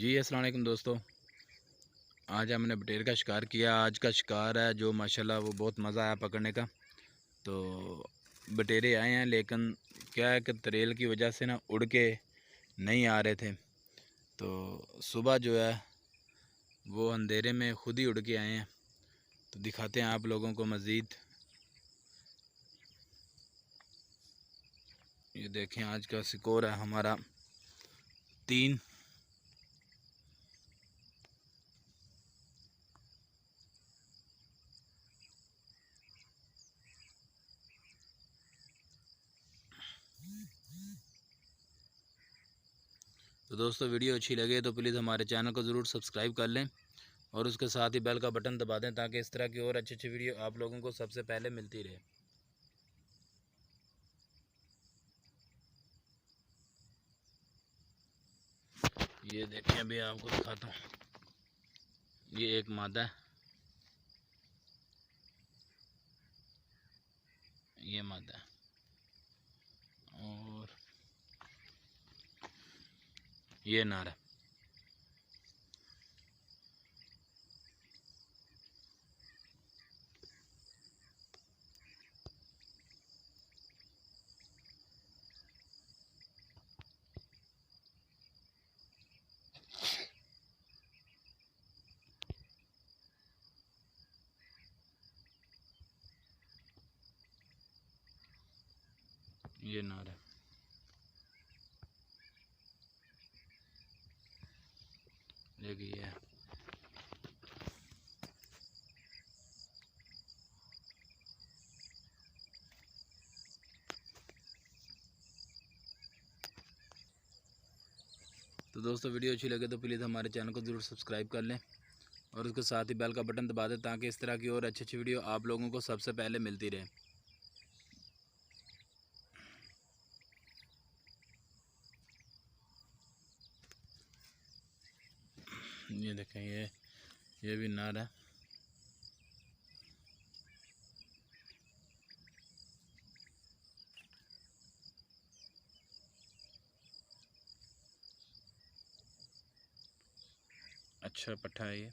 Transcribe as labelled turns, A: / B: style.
A: जी अस्सलाम वालेकुम दोस्तों। आज हमने बटेर का शिकार किया। आज का शिकार है जो माशाल्लाह वो बहुत मज़ा आया पकड़ने का। तो बटेरे आए हैं, लेकिन क्या है कि तरेल की वजह से ना उड़ के नहीं आ रहे थे। तो सुबह जो है वो अंधेरे में खुद ही उड़ के आए हैं। तो दिखाते हैं आप लोगों को मज़ीद। ये देखें, आज का स्कोर है हमारा 3। तो दोस्तों, वीडियो अच्छी लगे तो प्लीज़ हमारे चैनल को ज़रूर सब्सक्राइब कर लें और उसके साथ ही बेल का बटन दबा दें, ताकि इस तरह की और अच्छी अच्छी वीडियो आप लोगों को सबसे पहले मिलती रहे। ये देखिए, अभी आपको दिखाता हूँ। ये एक मादा है, ये मादा है, और ये नर है। ये नर है। देखिए ये तो दोस्तों, वीडियो अच्छी लगे तो प्लीज़ हमारे चैनल को ज़रूर सब्सक्राइब कर लें और उसके साथ ही बेल का बटन दबा दें, ताकि इस तरह की और अच्छी अच्छी वीडियो आप लोगों को सबसे पहले मिलती रहे। ये देखें, ये भी नर है। अच्छा पट्ठा है ये।